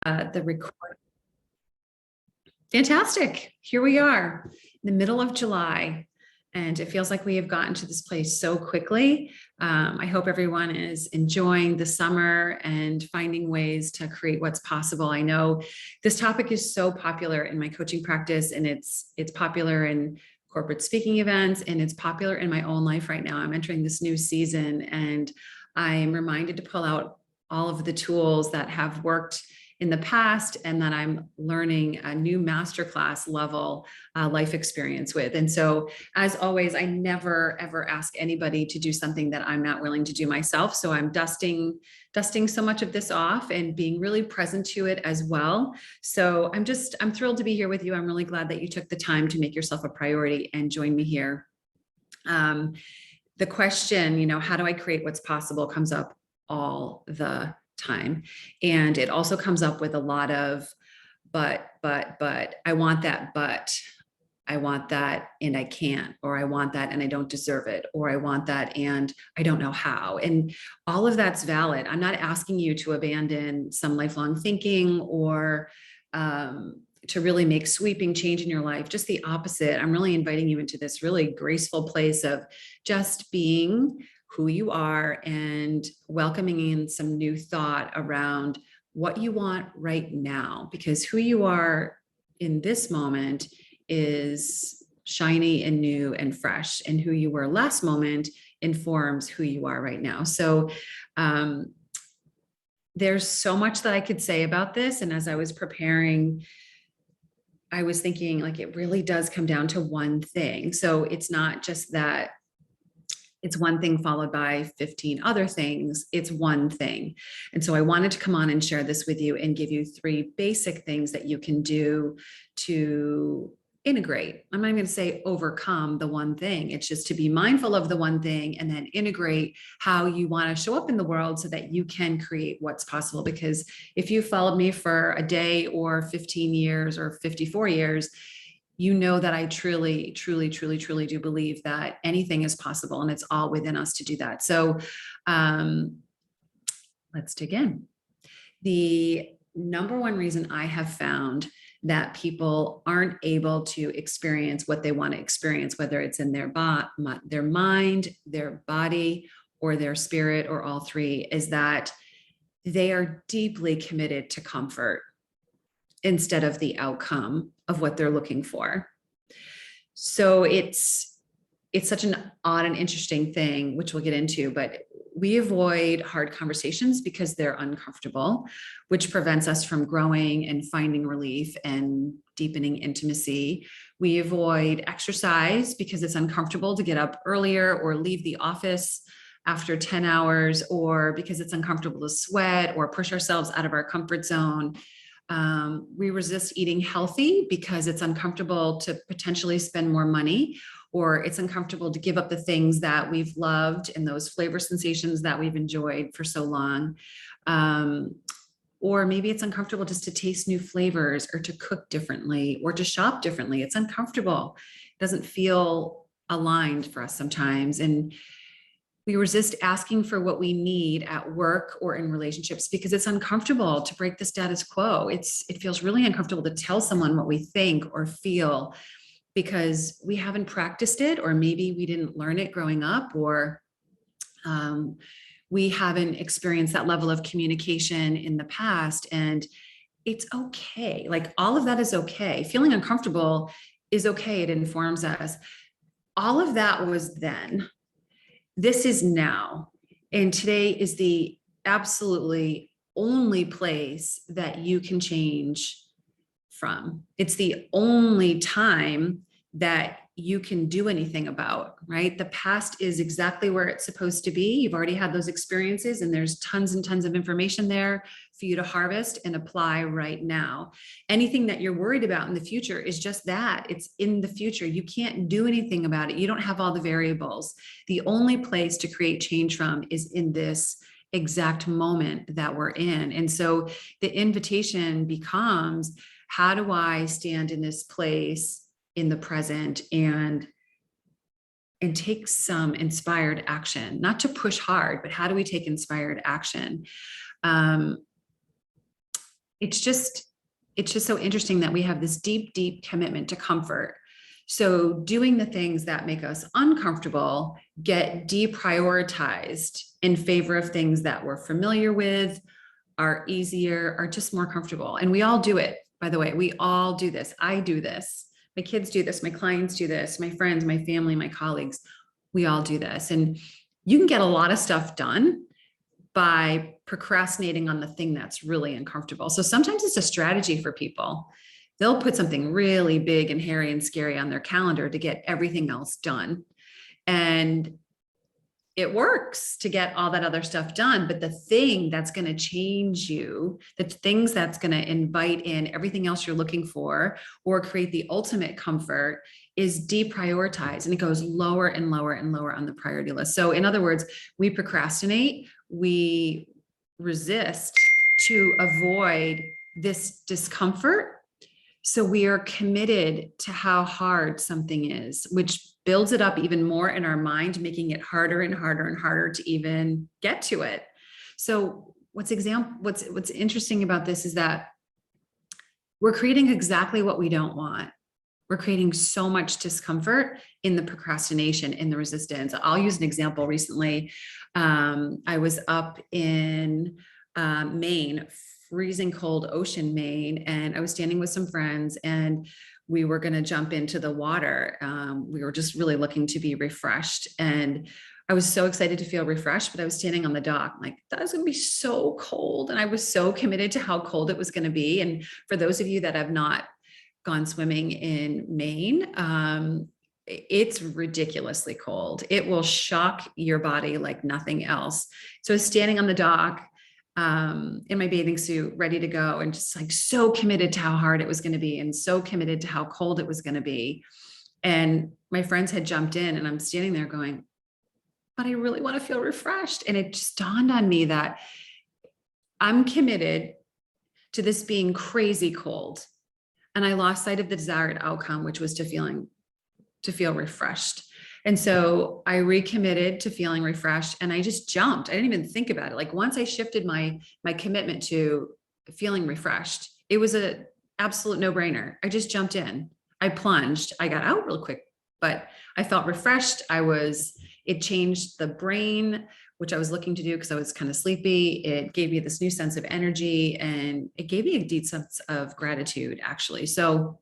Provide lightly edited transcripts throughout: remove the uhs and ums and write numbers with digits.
The record. Fantastic. Here we are in the middle of July, and it feels like we have gotten to this place so quickly. I hope everyone is enjoying the summer and finding ways to create what's possible. I know this topic is so popular in my coaching practice, and it's popular in corporate speaking events, and it's popular in my own life right now. I'm entering this new season, and I'm reminded to pull out all of the tools that have worked in the past and that I'm learning a new masterclass level life experience with. And so, as always, I never ever ask anybody to do something that I'm not willing to do myself. So I'm dusting so much of this off and being really present to it as well. So I'm thrilled to be here with you. I'm really glad that you took the time to make yourself a priority and join me here. The question, how do I create what's possible, comes up all the time. And it also comes up with a lot of, but, I want that, but I want that and I can't, or I want that and I don't deserve it, or I want that and I don't know how. And all of that's valid. I'm not asking you to abandon some lifelong thinking or to really make sweeping change in your life. Just the opposite. I'm really inviting you into this really graceful place of just being who you are and welcoming in some new thought around what you want right now, because who you are in this moment is shiny and new and fresh, and who you were last moment informs who you are right now. So there's so much that I could say about this. And as I was preparing, I was thinking, like, it really does come down to one thing. So it's not just that it's one thing followed by 15 other things. It's one thing. And so I wanted to come on and share this with you and give you 3 basic things that you can do to integrate. I'm not going to say overcome the one thing. It's just to be mindful of the one thing and then integrate how you want to show up in the world so that you can create what's possible. Because if you followed me for a day or 15 years or 54 years, you know that I truly do believe that anything is possible, and it's all within us to do that. So let's dig in. The number one reason I have found that people aren't able to experience what they want to experience, whether it's in their mind, their body, or their spirit, or all 3, is that they are deeply committed to comfort instead of the outcome of what they're looking for. So it's such an odd and interesting thing, which we'll get into, but we avoid hard conversations because they're uncomfortable, which prevents us from growing and finding relief and deepening intimacy. We avoid exercise because it's uncomfortable to get up earlier or leave the office after 10 hours, or because it's uncomfortable to sweat or push ourselves out of our comfort zone. We resist eating healthy because it's uncomfortable to potentially spend more money, or it's uncomfortable to give up the things that we've loved and those flavor sensations that we've enjoyed for so long. Or maybe it's uncomfortable just to taste new flavors, or to cook differently, or to shop differently. It's uncomfortable. It doesn't feel aligned for us sometimes. And we resist asking for what we need at work or in relationships because it's uncomfortable to break the status quo. It feels really uncomfortable to tell someone what we think or feel because we haven't practiced it, or maybe we didn't learn it growing up, or we haven't experienced that level of communication in the past. And it's okay. Like, all of that is okay. Feeling uncomfortable is okay. It informs us. All of that was then. This is now. And today is the absolutely only place that you can change from. It's the only time that you can do anything about, right? The past is exactly where it's supposed to be. You've already had those experiences, and there's tons and tons of information there for you to harvest and apply right now. Anything that you're worried about in the future is just that. It's in the future. You can't do anything about it. You don't have all the variables. The only place to create change from is in this exact moment that we're in. And so the invitation becomes, how do I stand in this place in the present and take some inspired action? Not to push hard, but how do we take inspired action? it's just so interesting that we have this deep, deep commitment to comfort. So doing the things that make us uncomfortable get deprioritized in favor of things that we're familiar with, are easier, are just more comfortable. And we all do it, by the way. We all do this. I do this. My kids do this. My clients do this. My friends, my family, my colleagues, we all do this. And you can get a lot of stuff done by procrastinating on the thing that's really uncomfortable. So sometimes it's a strategy for people. They'll put something really big and hairy and scary on their calendar to get everything else done. And it works to get all that other stuff done. But the thing that's going to change you, the things that's going to invite in everything else you're looking for or create the ultimate comfort is deprioritized, and it goes lower and lower and lower on the priority list. So in other words, we procrastinate, we resist to avoid this discomfort. So we are committed to how hard something is, which builds it up even more in our mind, making it harder and harder and harder to even get to it. So what's interesting about this is that we're creating exactly what we don't want. We're creating so much discomfort in the procrastination, in the resistance. I'll use an example. Recently, I was up in Maine, freezing cold ocean, Maine, and I was standing with some friends, and we were going to jump into the water. We were just really looking to be refreshed, and I was so excited to feel refreshed, but I was standing on the dock, like, that was going to be so cold. And I was so committed to how cold it was going to be. And for those of you that have not gone swimming in Maine, it's ridiculously cold. It will shock your body like nothing else. So I was standing on the dock in my bathing suit, ready to go, and just like so committed to how hard it was going to be and so committed to how cold it was going to be. And my friends had jumped in, and I'm standing there going, but I really want to feel refreshed. And it just dawned on me that I'm committed to this being crazy cold. And I lost sight of the desired outcome, which was to feel refreshed. And so I recommitted to feeling refreshed, and I just jumped. I didn't even think about it. Like, once I shifted my commitment to feeling refreshed, it was an absolute no-brainer. I just jumped in. I plunged. I got out real quick, but I felt refreshed. It changed the brain, which I was looking to do because I was kind of sleepy. It gave me this new sense of energy, and it gave me a deep sense of gratitude, actually. So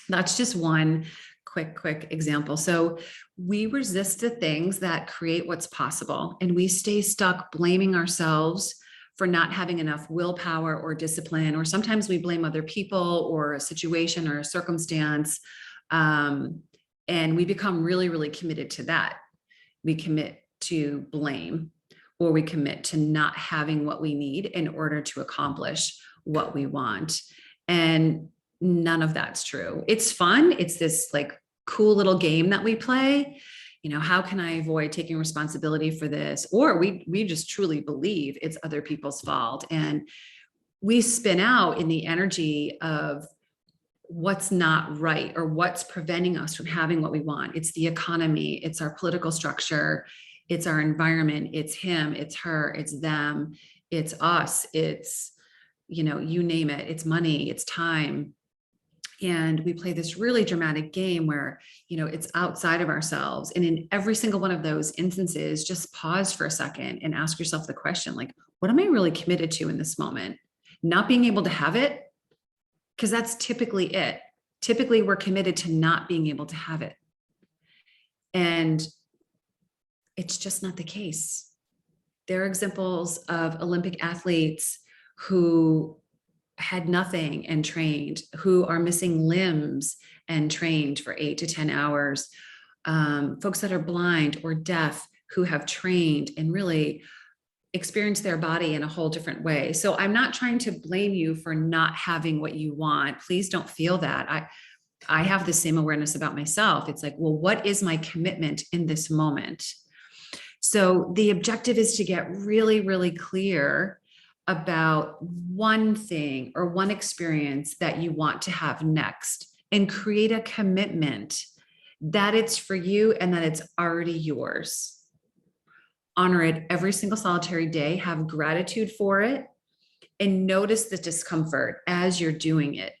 that's just one quick example. So we resist the things that create what's possible, and we stay stuck blaming ourselves for not having enough willpower or discipline, or sometimes we blame other people or a situation or a circumstance. And we become really, really committed to that. We commit to blame, or we commit to not having what we need in order to accomplish what we want. And none of that's true. It's fun. It's this like cool little game that we play. How can I avoid taking responsibility for this? Or we just truly believe it's other people's fault. And we spin out in the energy of what's not right or what's preventing us from having what we want. It's the economy, it's our political structure, it's our environment, it's him, it's her, it's them, it's us, it's, you name it, it's money, it's time. And we play this really dramatic game where, it's outside of ourselves. And in every single one of those instances, just pause for a second and ask yourself the question, like, what am I really committed to in this moment? Not being able to have it, because that's typically it. Typically, we're committed to not being able to have it. And it's just not the case. There are examples of Olympic athletes who had nothing and trained, who are missing limbs and trained for 8 to 10 hours. Folks that are blind or deaf who have trained and really experience their body in a whole different way. So I'm not trying to blame you for not having what you want. Please don't feel that. I have the same awareness about myself. It's like, well, what is my commitment in this moment? So the objective is to get really, really clear about one thing or one experience that you want to have next, and create a commitment that it's for you and that it's already yours. Honor it every single solitary day, have gratitude for it, and notice the discomfort as you're doing it.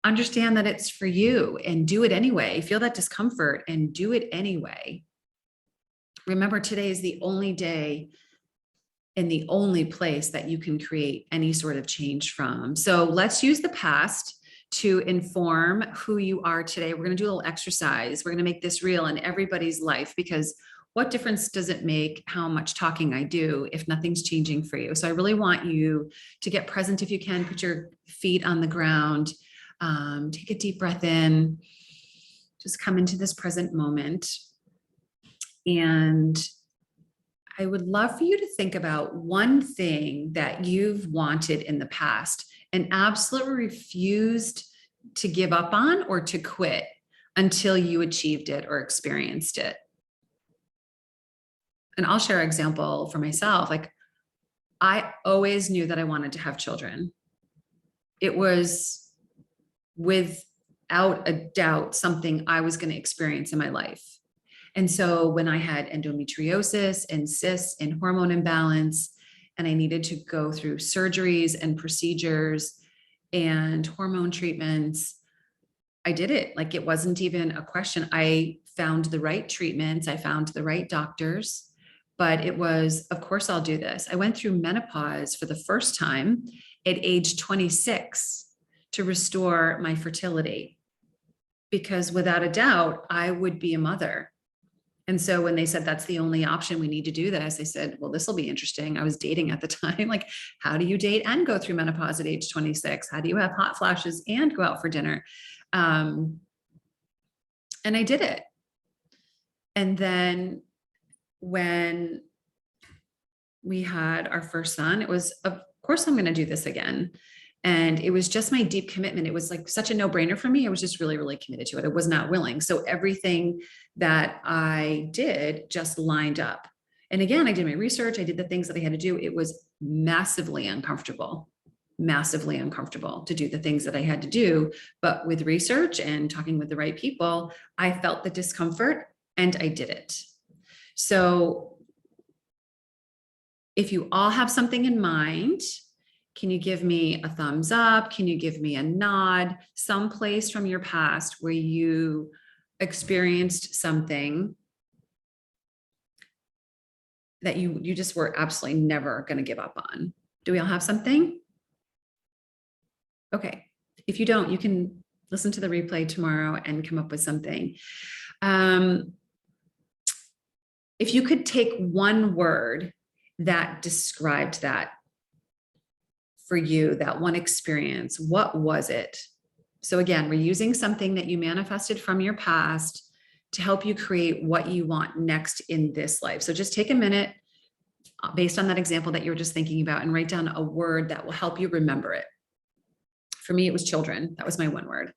Understand that it's for you and do it anyway. Feel that discomfort and do it anyway. Remember, today is the only day and the only place that you can create any sort of change from. So let's use the past to inform who you are today. We're going to do a little exercise. We're going to make this real in everybody's life, because what difference does it make how much talking I do if nothing's changing for you? So I really want you to get present if you can. Put your feet on the ground. Take a deep breath in. Just come into this present moment. And I would love for you to think about one thing that you've wanted in the past and absolutely refused to give up on or to quit until you achieved it or experienced it. And I'll share an example for myself. Like, I always knew that I wanted to have children. It was without a doubt something I was going to experience in my life. And so when I had endometriosis and cysts and hormone imbalance, and I needed to go through surgeries and procedures and hormone treatments, I did it. Like, it wasn't even a question. I found the right treatments. I found the right doctors, but it was, of course, I'll do this. I went through menopause for the first time at age 26 to restore my fertility, because without a doubt, I would be a mother. And so when they said that's the only option, we need to do this, I said, well, this will be interesting. I was dating at the time. Like, how do you date and go through menopause at age 26? How do you have hot flashes and go out for dinner? And I did it. And then when we had our first son, it was, of course, I'm going to do this again. And it was just my deep commitment. It was like such a no-brainer for me. I was just really, really committed to it. I was not willing. So everything that I did just lined up. And again, I did my research. I did the things that I had to do. It was massively uncomfortable to do the things that I had to do. But with research and talking with the right people, I felt the discomfort and I did it. So if you all have something in mind, can you give me a thumbs up? Can you give me a nod? Some place from your past where you experienced something that you just were absolutely never going to give up on. Do we all have something? Okay. If you don't, you can listen to the replay tomorrow and come up with something. If you could take one word that described that for you, that one experience, what was it? So again, we're using something that you manifested from your past to help you create what you want next in this life. So just take a minute based on that example that you were just thinking about and write down a word that will help you remember it. For me, it was children. That was my one word.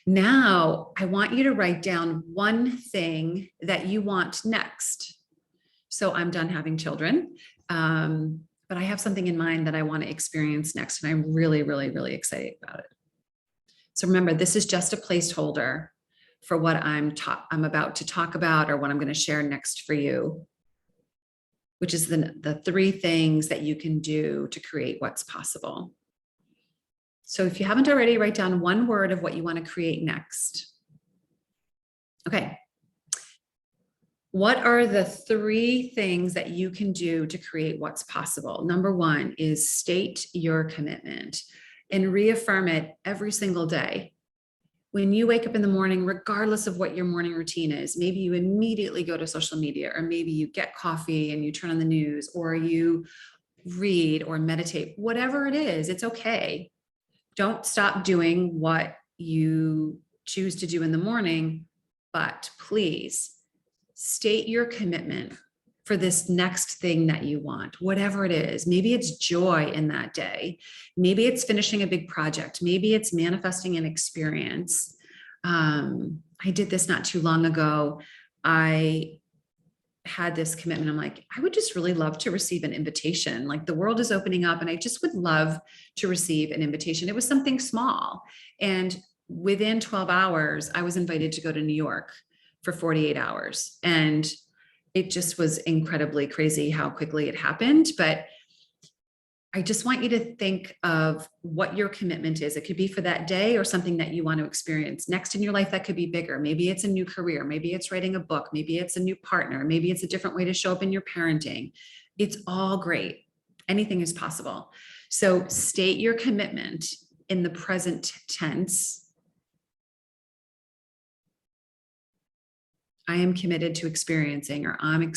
Now, I want you to write down one thing that you want next. So I'm done having children. But I have something in mind that I want to experience next. And I'm really, really, really excited about it. So remember, this is just a placeholder for what I'm about to talk about or what I'm going to share next for you, which is the three things that you can do to create what's possible. So if you haven't already, write down one word of what you want to create next. Okay. What are the three things that you can do to create what's possible? Number one is state your commitment and reaffirm it every single day. When you wake up in the morning, regardless of what your morning routine is, maybe you immediately go to social media, or maybe you get coffee and you turn on the news, or you read or meditate, whatever it is, it's okay. Don't stop doing what you choose to do in the morning, but please state your commitment for this next thing that you want, whatever it is. Maybe it's joy in that day. Maybe it's finishing a big project. Maybe it's manifesting an experience. I did this not too long ago. I had this commitment. I'm like, I would just really love to receive an invitation. Like, the world is opening up and I just would love to receive an invitation. It was something small. And within 12 hours, I was invited to go to New York for 48 hours. And it just was incredibly crazy how quickly it happened. But I just want you to think of what your commitment is. It could be for that day or something that you want to experience next in your life that could be bigger. Maybe it's a new career. Maybe it's writing a book. Maybe it's a new partner. Maybe it's a different way to show up in your parenting. It's all great. Anything is possible. So state your commitment in the present tense. I am committed to experiencing, or I'm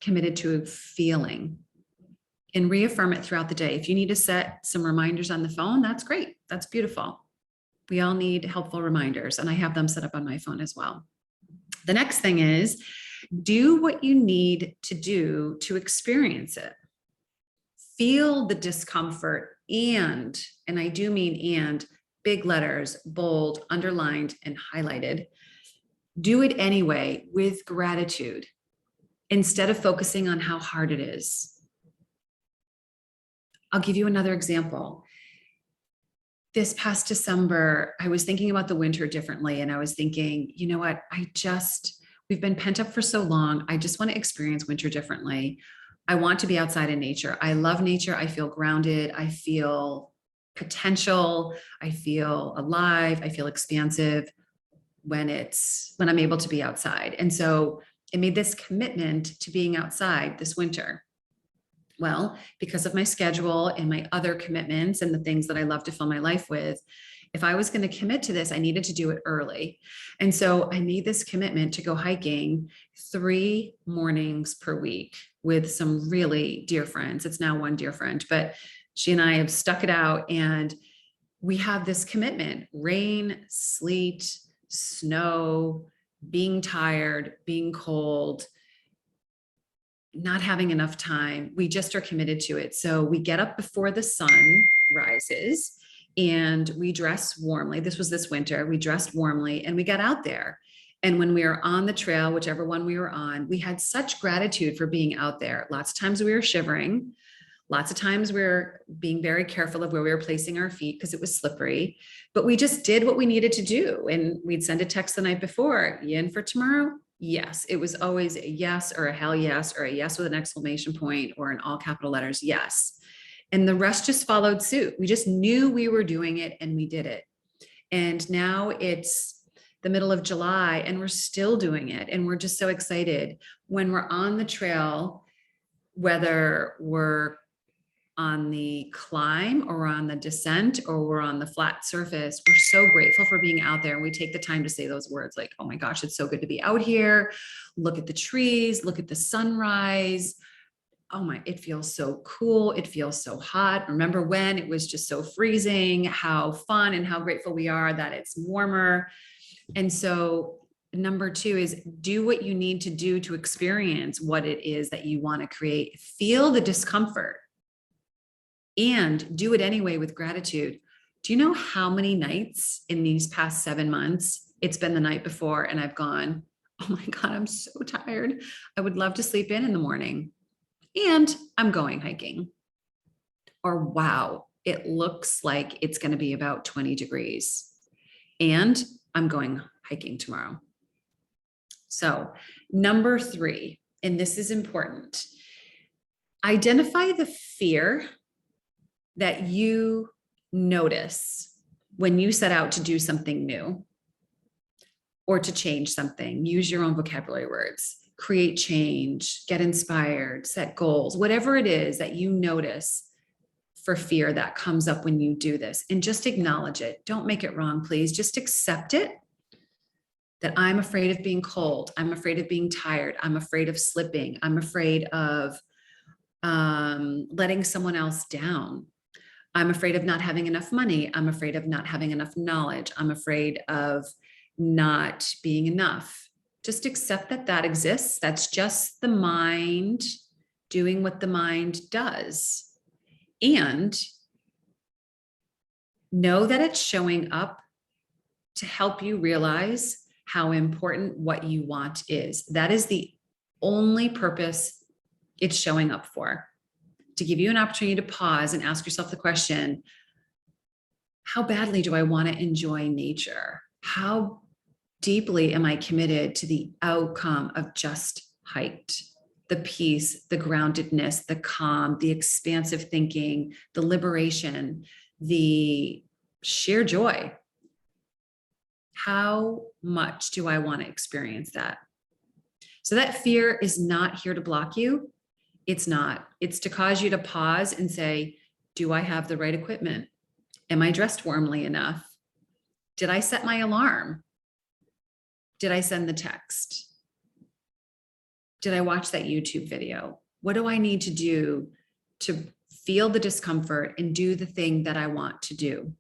committed to feeling. And reaffirm it throughout the day. If you need to set some reminders on the phone, that's great. That's beautiful. We all need helpful reminders, and I have them set up on my phone as well. The next thing is do what you need to do to experience it. Feel the discomfort and I do mean and, big letters, bold, underlined, and highlighted. Do it anyway with gratitude instead of focusing on how hard it is. I'll give you another example. This past December, I was thinking about the winter differently. And I was thinking, you know what? We've been pent up for so long. I just want to experience winter differently. I want to be outside in nature. I love nature. I feel grounded. I feel potential. I feel alive. I feel expansive when I'm able to be outside. And so it made this commitment to being outside this winter. Well, because of my schedule and my other commitments and the things that I love to fill my life with, if I was going to commit to this, I needed to do it early. And so I made this commitment to go hiking 3 mornings per week with some really dear friends. It's now one dear friend, but she and I have stuck it out, and we have this commitment: rain, sleet, snow, being tired, being cold, not having enough time. We just are committed to it. So we get up before the sun rises and we dress warmly. This was this winter. We dressed warmly and we got out there. And when we were on the trail, whichever one we were on, we had such gratitude for being out there. Lots of times we were shivering. Lots of times we were being very careful of where we were placing our feet because it was slippery, but we just did what we needed to do. And we'd send a text the night before: you in for tomorrow? Yes. It was always a yes or a hell yes, or a yes with an exclamation point or in all capital letters, yes. And the rest just followed suit. We just knew we were doing it and we did it. And now it's the middle of July and we're still doing it. And we're just so excited when we're on the trail, whether we're on the climb or on the descent or we're on the flat surface. We're so grateful for being out there. And we take the time to say those words like, oh my gosh, it's so good to be out here. Look at the trees, look at the sunrise. Oh my, it feels so cool. It feels so hot. Remember when it was just so freezing, how fun and how grateful we are that it's warmer. And so number 2 is do what you need to do to experience what it is that you want to create. Feel the discomfort and do it anyway with gratitude. Do you know how many nights in these past 7 months it's been the night before and I've gone, oh my God, I'm so tired. I would love to sleep in the morning. And I'm going hiking. Or wow, it looks like it's going to be about 20 degrees. And I'm going hiking tomorrow. So number 3, and this is important, identify the fear that you notice when you set out to do something new or to change something. Use your own vocabulary words, create change, get inspired, set goals, whatever it is that you notice for fear that comes up when you do this, and just acknowledge it. Don't make it wrong, please. Just accept it. That I'm afraid of being cold. I'm afraid of being tired. I'm afraid of slipping. I'm afraid of letting someone else down. I'm afraid of not having enough money. I'm afraid of not having enough knowledge. I'm afraid of not being enough. Just accept that that exists. That's just the mind doing what the mind does. And know that it's showing up to help you realize how important what you want is. That is the only purpose it's showing up for. To give you an opportunity to pause and ask yourself the question, how badly do I want to enjoy nature? How deeply am I committed to the outcome of just hiked? the peace, the groundedness, the calm, the expansive thinking, the liberation, the sheer joy. How much do I want to experience that? So that fear is not here to block you. It's not. It's to cause you to pause and say, do I have the right equipment? Am I dressed warmly enough? Did I set my alarm? Did I send the text? Did I watch that YouTube video? What do I need to do to feel the discomfort and do the thing that I want to do?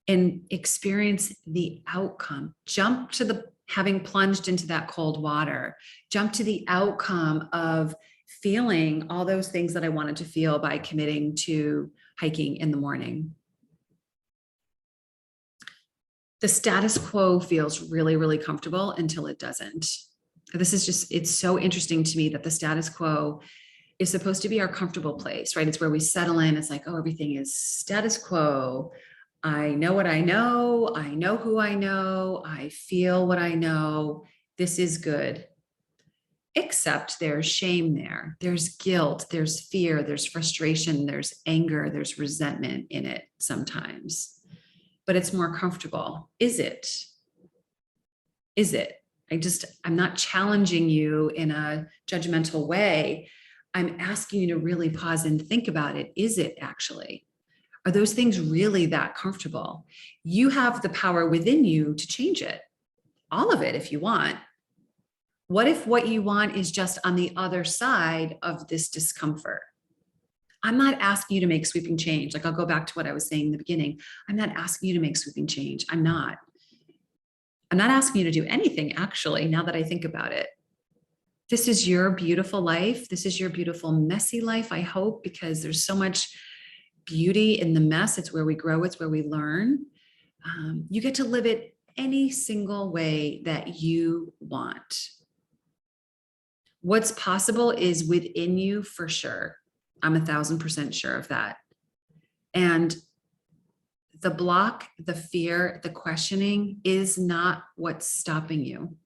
And experience the outcome. Jump to the having plunged into that cold water. Jump to the outcome of feeling all those things that I wanted to feel by committing to hiking in the morning. The status quo feels really, really comfortable until it doesn't. This is just, it's so interesting to me that the status quo is supposed to be our comfortable place, right? It's where we settle in. It's like, oh, everything is status quo. I know what I know. I know who I know. I feel what I know. This is good. Except there's shame there. There's guilt. There's fear. There's frustration. There's anger. There's resentment in it sometimes. But it's more comfortable. Is it? Is it? I'm not challenging you in a judgmental way. I'm asking you to really pause and think about it. Is it actually? Are those things really that comfortable? You have the power within you to change it. All of it, if you want. What if what you want is just on the other side of this discomfort? I'm not asking you to make sweeping change. Like, I'll go back to what I was saying in the beginning. I'm not asking you to make sweeping change. I'm not asking you to do anything, actually, now that I think about it. This is your beautiful life. This is your beautiful, messy life, I hope, because there's so much beauty in the mess. It's where we grow. It's where we learn. You get to live it any single way that you want. What's possible is within you for sure. I'm 1,000% sure of that. And the block, the fear, the questioning is not what's stopping you.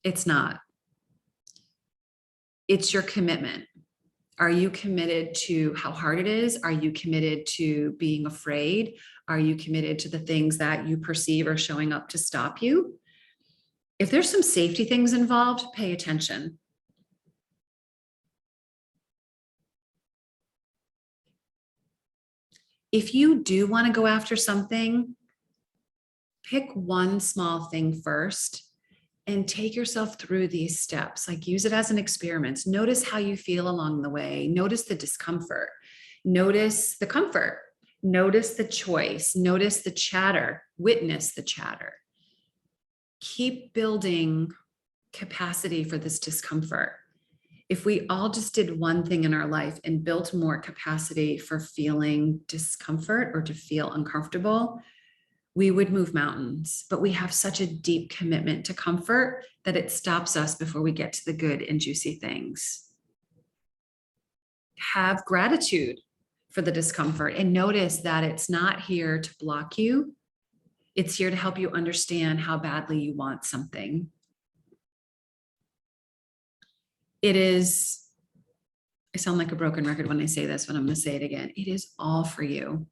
It's not. It's your commitment. Are you committed to how hard it is? Are you committed to being afraid? Are you committed to the things that you perceive are showing up to stop you? If there's some safety things involved, pay attention. If you do want to go after something, pick one small thing first and take yourself through these steps. Like, use it as an experiment. Notice how you feel along the way. Notice the discomfort. Notice the comfort. Notice the choice. Notice the chatter. Witness the chatter. Keep building capacity for this discomfort. If we all just did one thing in our life and built more capacity for feeling discomfort or to feel uncomfortable, we would move mountains. But we have such a deep commitment to comfort that it stops us before we get to the good and juicy things. Have gratitude for the discomfort and notice that it's not here to block you. It's here to help you understand how badly you want something. It is, I sound like a broken record when I say this, but I'm going to say it again. It is all for you.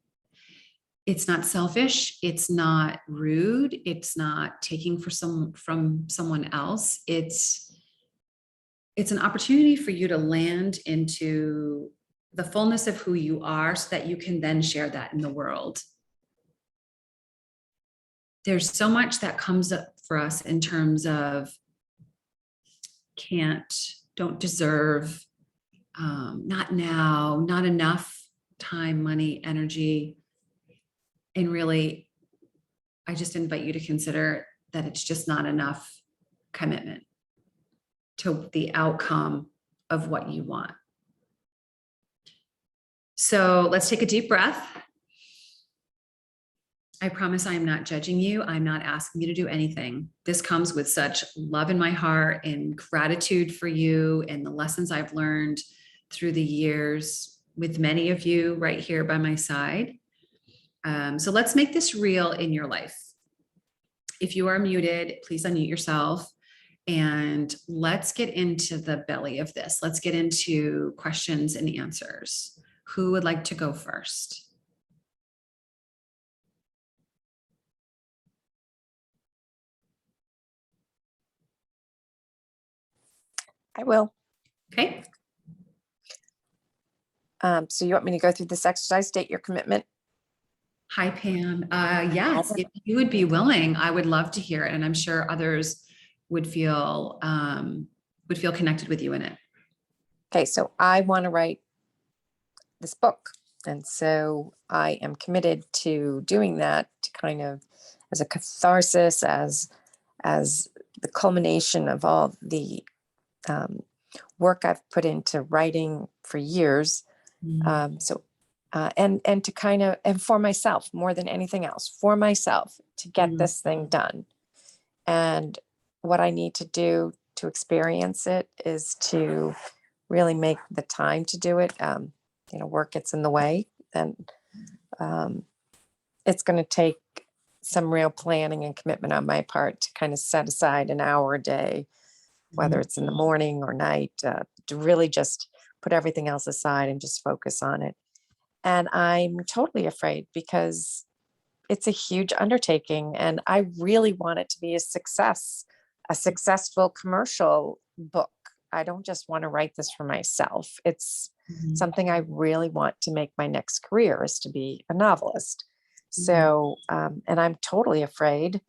It's not selfish. It's not rude. It's not taking from someone else. It's an opportunity for you to land into the fullness of who you are so that you can then share that in the world. There's so much that comes up for us in terms of can't, don't deserve, not now, not enough time, money, energy. And really, I just invite you to consider that it's just not enough commitment to the outcome of what you want. So let's take a deep breath. I promise I am not judging you. I'm not asking you to do anything. This comes with such love in my heart and gratitude for you and the lessons I've learned through the years with many of you right here by my side. So let's make this real in your life. If you are muted, please unmute yourself And let's get into the belly of this. Let's get into questions and answers. Who would like to go first? I will. Okay. So you want me to go through this exercise, state your commitment? Hi, Pam. Yes, if you would be willing, I would love to hear it. And I'm sure others would feel connected with you in it. Okay, so I want to write this book. And so I am committed to doing that to kind of as a catharsis, as the culmination of all the work I've put into writing for years. And to kind of, and for myself more than anything else, for myself to get this thing done. And what I need to do to experience it is to really make the time to do it. Work gets in the way, and it's going to take some real planning and commitment on my part to kind of set aside an hour a day, whether it's in the morning or night, to really just put everything else aside and just focus on it. And I'm totally afraid because it's a huge undertaking and I really want it to be a success, a successful commercial book. I don't just want to write this for myself. It's something I really want to make my next career, is to be a novelist. So, and I'm totally afraid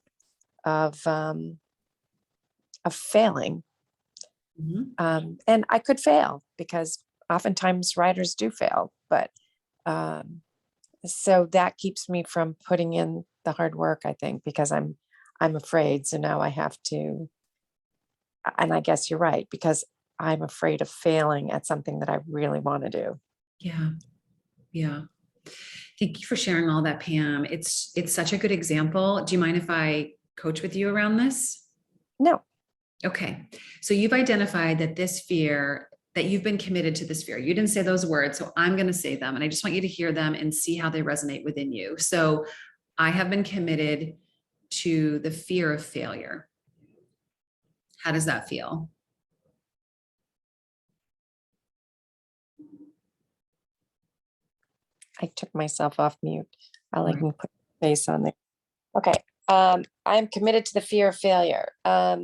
of failing. And I could fail because oftentimes writers do fail, but so that keeps me from putting in the hard work, I think, because I'm afraid. So now I have to, and I guess you're right, because I'm afraid of failing at something that I really want to do. Yeah. Yeah. Thank you for sharing all that, Pam. It's such a good example. Do you mind if I coach with you around this? No. Okay. So you've identified that this fear, that you've been committed to this fear. You didn't say those words, so I'm going to say them. And I just want you to hear them and see how they resonate within you. So I have been committed to the fear of failure. How does that feel? I took myself off mute. I'll even put face on there. Okay. I'm committed to the fear of failure. I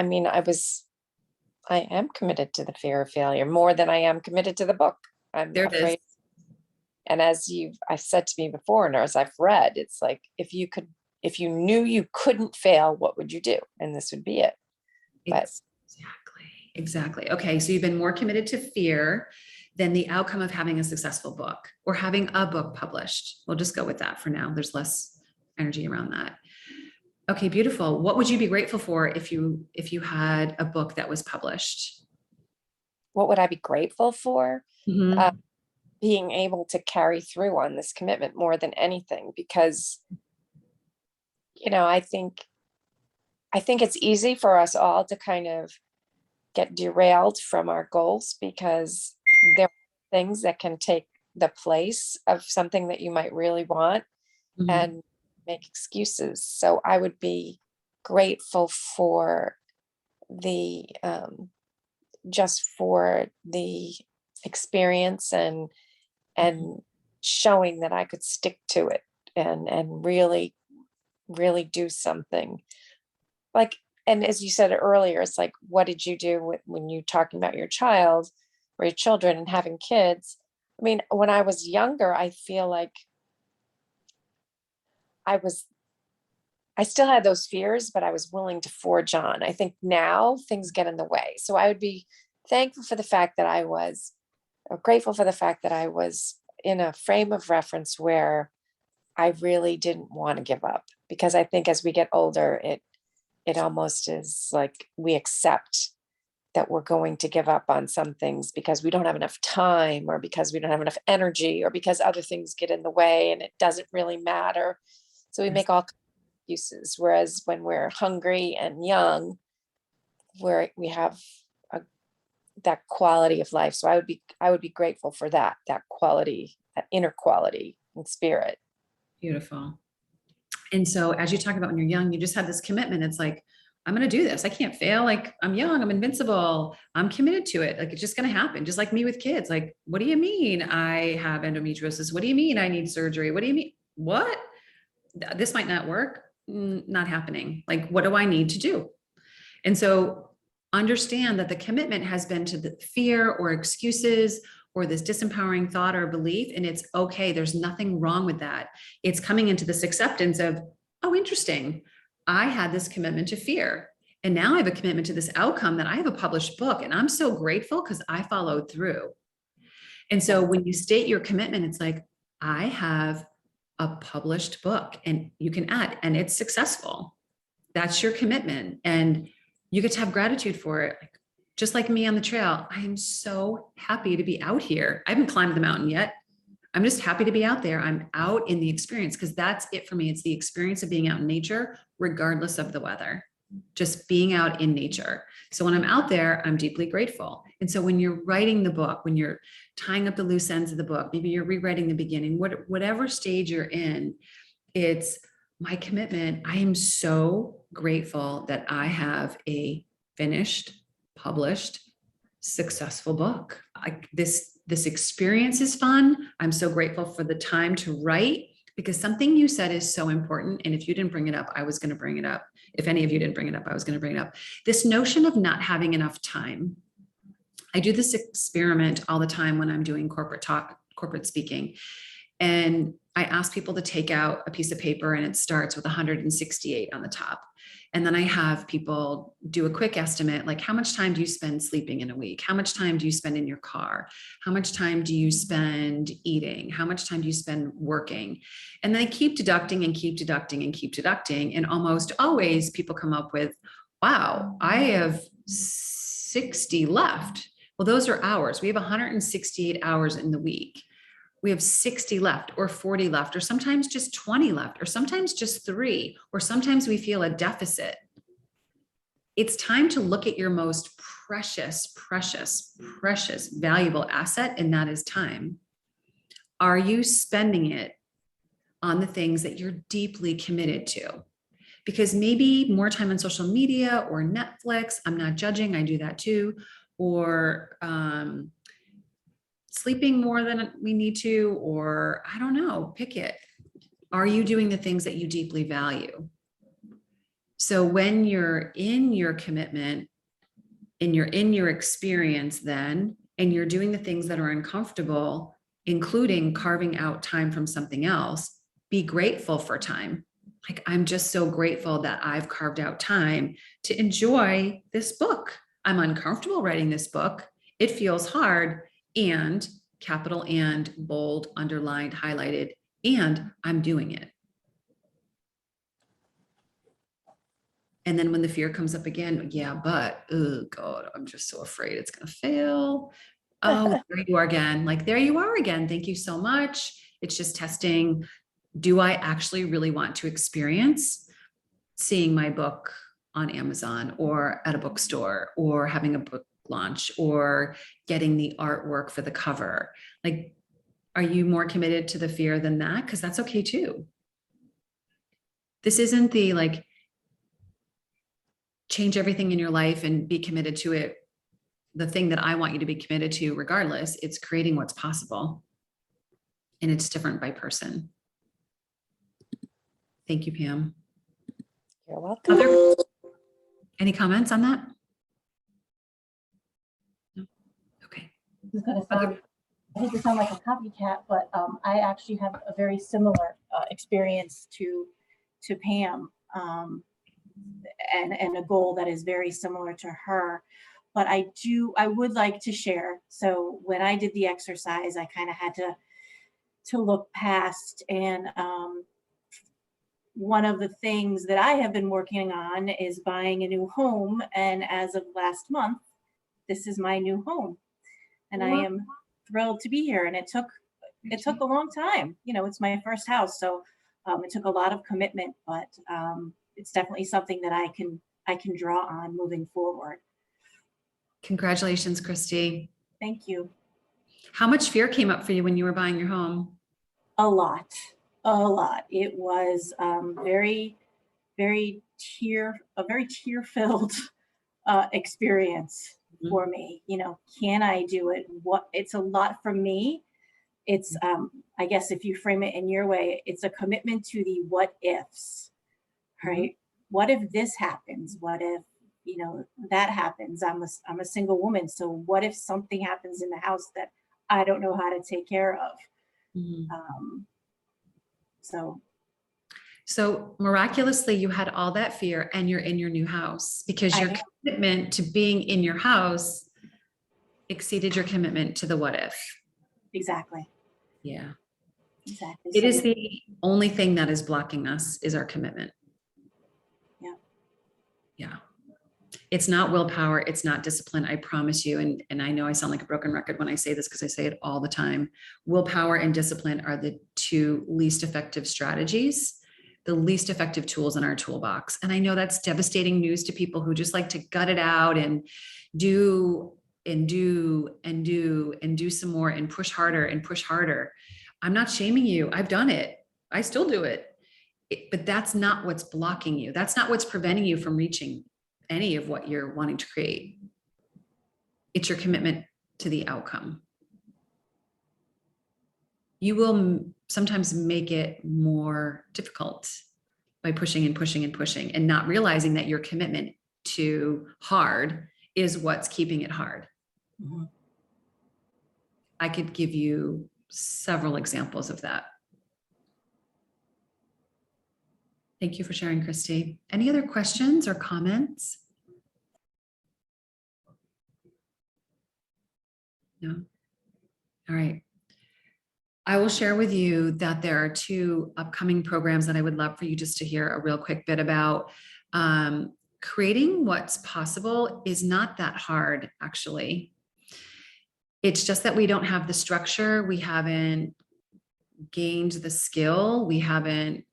mean, I am committed to the fear of failure more than I am committed to the book. I'm There it afraid. is. And as I've said to me before, and as I've read, it's like, if you knew you couldn't fail, what would you do? And this would be it. But Exactly. Okay. So you've been more committed to fear than the outcome of having a successful book or having a book published. We'll just go with that for now. There's less energy around that. Okay, beautiful. What would you be grateful for if you had a book that was published? what would I be grateful for? Being able to carry through on this commitment more than anything, because I think it's easy for us all to kind of get derailed from our goals because there are things that can take the place of something that you might really want and make excuses. So I would be grateful for the just for the experience and showing that I could stick to it and really do something. Like, and as you said earlier, it's like, what did you do when you talking about your child or your children and having kids? I mean, when I was younger, I feel like I still had those fears, but I was willing to forge on. I think now things get in the way. So I would be thankful for the fact that I was, or grateful for the fact that I was in a frame of reference where I really didn't want to give up. Because I think as we get older, it almost is like we accept that we're going to give up on some things because we don't have enough time, or because we don't have enough energy, or because other things get in the way and it doesn't really matter. So we make all excuses. Whereas when we're hungry and young, we have that quality of life. So I would be grateful for that quality, that inner quality and spirit. Beautiful. And so as you talk about when you're young, you just had this commitment. It's like, I'm going to do this. I can't fail. Like I'm young, I'm invincible. I'm committed to it. Like it's just going to happen. Just like me with kids. Like, what do you mean I have endometriosis? What do you mean I need surgery? What do you mean? What? This might not work. Not happening. Like, what do I need to do? And so understand that the commitment has been to the fear or excuses or this disempowering thought or belief. And it's okay. There's nothing wrong with that. It's coming into this acceptance of, oh, interesting. I had this commitment to fear. And now I have a commitment to this outcome that I have a published book. And I'm so grateful because I followed through. And so when you state your commitment, it's like, I have a published book, and you can add, and it's successful. That's your commitment. And you get to have gratitude for it. Just like me on the trail, I am so happy to be out here. I haven't climbed the mountain yet. I'm just happy to be out there. I'm out in the experience because that's it for me. It's the experience of being out in nature, regardless of the weather, just being out in nature. So when I'm out there, I'm deeply grateful. And so when you're writing the book, when you're tying up the loose ends of the book, maybe you're rewriting the beginning, whatever stage you're in, it's my commitment. I am so grateful that I have a finished, published, successful book. This experience is fun. I'm so grateful for the time to write, because something you said is so important. And if you didn't bring it up, I was going to bring it up. If any of you didn't bring it up, I was going to bring it up. This notion of not having enough time. I do this experiment all the time when I'm doing corporate talk, corporate speaking. And I ask people to take out a piece of paper and it starts with 168 on the top. And then I have people do a quick estimate, like how much time do you spend sleeping in a week? How much time do you spend in your car? How much time do you spend eating? How much time do you spend working? And then I keep deducting and keep deducting and keep deducting. And almost always people come up with, wow, I have 60 left. Well, those are hours. We have 168 hours in the week. We have 60 left or 40 left, or sometimes just 20 left, or sometimes just 3, or sometimes we feel a deficit. It's time to look at your most precious, precious, precious, valuable asset, and that is time. Are you spending it on the things that you're deeply committed to? Because maybe more time on social media or Netflix, I'm not judging, I do that too, or sleeping more than we need to, or I don't know, pick it. Are you doing the things that you deeply value? So when you're in your commitment and you're in your experience then, and you're doing the things that are uncomfortable, including carving out time from something else, be grateful for time. Like, I'm just so grateful that I've carved out time to enjoy this book. I'm uncomfortable writing this book. It feels hard. And capital and bold, underlined, highlighted, and I'm doing it. And then when the fear comes up again, yeah, but, oh God, I'm just so afraid it's going to fail. Oh, there you are again. Like, there you are again. Thank you so much. It's just testing. Do I actually really want to experience seeing my book on Amazon or at a bookstore or having a book launch or getting the artwork for the cover? Like, are you more committed to the fear than that? Because that's okay too. This isn't the like change everything in your life and be committed to it. The thing that I want you to be committed to regardless, it's creating what's possible. And it's different by person. Thank you, Pam. You're welcome. Any comments on that? No? Okay. I hate to sound like a copycat, but I actually have a very similar experience to Pam, and a goal that is very similar to her. But I would like to share. So when I did the exercise, I kind of had to look past, and one of the things that I have been working on is buying a new home. And as of last month, this is my new home, and I am thrilled to be here. And it took a long time. You know, it's my first house, so it took a lot of commitment, but it's definitely something that I can draw on moving forward. Congratulations, Christy. Thank you. How much fear came up for you when you were buying your home? A lot. A lot. It was a very tear-filled experience Mhm. for me. You know, can I do it? What it's a lot for me. It's I guess if you frame it in your way, it's a commitment to the what ifs, Mhm. right? What if this happens? What if, you know, that happens? I'm a single woman, so what if something happens in the house that I don't know how to take care of? Mhm. Um, so So miraculously, you had all that fear and you're in your new house because your I commitment to being in your house exceeded your commitment to the what if. exactly, Yeah. exactly. It So is the only thing that is blocking us is our commitment. yeah, Yeah. It's not willpower. It's not discipline. I promise you. And I know I sound like a broken record when I say this because I say it all the time. Willpower and discipline are the two least effective strategies, the least effective tools in our toolbox. And I know that's devastating news to people who just like to gut it out and do and do and do and do some more and push harder and push harder. I'm not shaming you. I've done it. I still do it. But that's not what's blocking you. That's not what's preventing you from reaching any of what you're wanting to create. It's your commitment to the outcome. You will sometimes make it more difficult by pushing and pushing and pushing and not realizing that your commitment to hard is what's keeping it hard. mhm. I could give you several examples of that. Thank you for sharing, Christy. Any other questions or comments? No? All right. I will share with you that there are two upcoming programs that I would love for you just to hear a real quick bit about. Creating what's possible is not that hard, actually. It's just that we don't have the structure. We haven't gained the skill. We haven't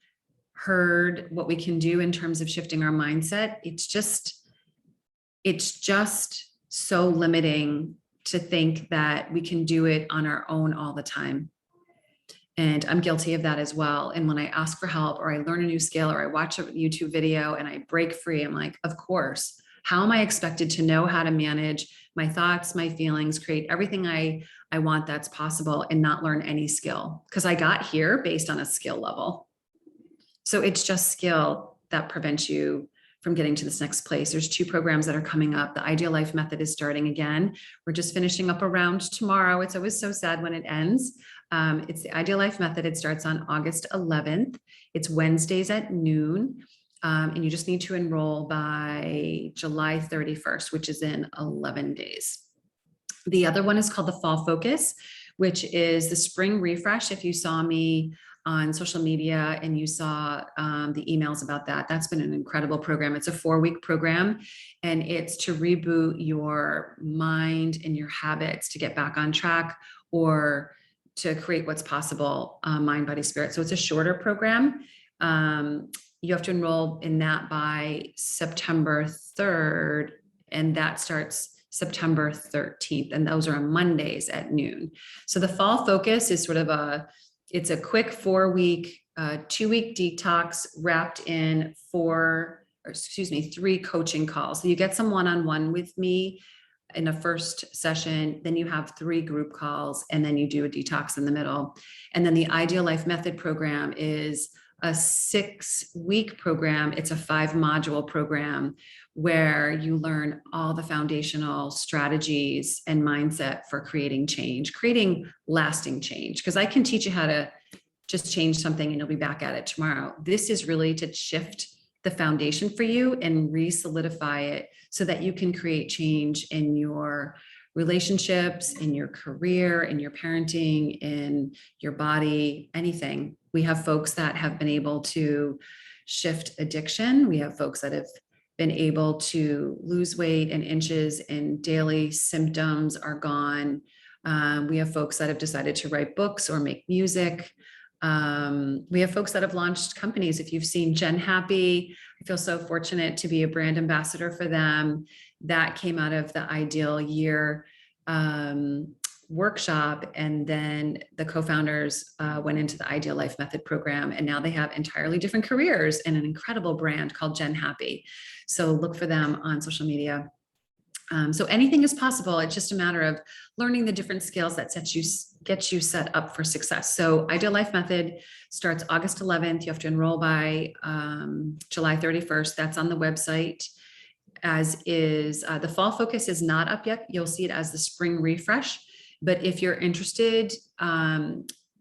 heard what we can do in terms of shifting our mindset. It's just so limiting to think that we can do it on our own all the time. And I'm guilty of that as well. And when I ask for help or I learn a new skill or I watch a YouTube video and I break free, I'm like, of course, how am I expected to know how to manage my thoughts, my feelings, create everything I want that's possible and not learn any skill? Because I got here based on a skill level. So it's just skill that prevents you from getting to this next place. There's two programs that are coming up. The Ideal Life Method is starting again. We're just finishing up a round tomorrow. It's always so sad when it ends. It's the Ideal Life Method. It starts on August 11th. It's Wednesdays at noon. And you just need to enroll by July 31st, which is in 11 days. The other one is called the Fall Focus, which is the spring refresh. If you saw me on social media and you saw the emails about that, that's been an incredible program. It's a 4-week program and it's to reboot your mind and your habits to get back on track or to create what's possible, mind, body, spirit. So it's a shorter program. You have to enroll in that by September 3rd, and that starts September 13th. And those are on Mondays at noon. So the Fall Focus is sort of it's a quick 4-week, 2-week detox wrapped in 3 coaching calls. So you get some one-on-one with me in a first session, then you have 3 group calls, and then you do a detox in the middle. And then the Ideal Life Method program is a 6-week program. It's a 5-module program where you learn all the foundational strategies and mindset for creating change, creating lasting change. Because I can teach you how to just change something and you'll be back at it tomorrow. This is really to shift the foundation for you and re-solidify it so that you can create change in your relationships, in your career, in your parenting, in your body, anything. We have folks that have been able to shift addiction. We have folks that have been able to lose weight in inches and daily symptoms are gone. We have folks that have decided to write books or make music. We have folks that have launched companies. If you've seen Gen Happy, I feel so fortunate to be a brand ambassador for them. That came out of the Ideal Year workshop, and then the co-founders went into the Ideal Life Method program, and now they have entirely different careers and an incredible brand called Gen Happy. So look for them on social media. So anything is possible. It's just a matter of learning the different skills that get you set up for success. So Ideal Life Method starts August 11th. You have to enroll by July 31st. That's on the website. As is the fall focus is not up yet. You'll see it as the spring refresh. But if you're interested,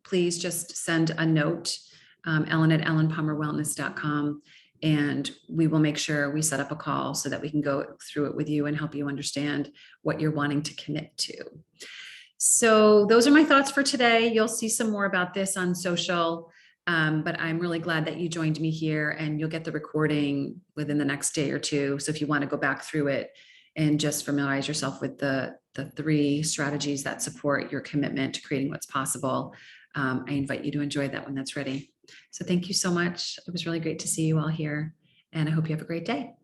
please just send a note, ellen@ellenpalmerwellness.com, and we will make sure we set up a call so that we can go through it with you and help you understand what you're wanting to commit to. So those are my thoughts for today. You'll see some more about this on social, but I'm really glad that you joined me here, and you'll get the recording within the next day or two. So if you want to go back through it and just familiarize yourself with the 3 strategies that support your commitment to creating what's possible, I invite you to enjoy that when that's ready. So thank you so much. It was really great to see you all here, and I hope you have a great day.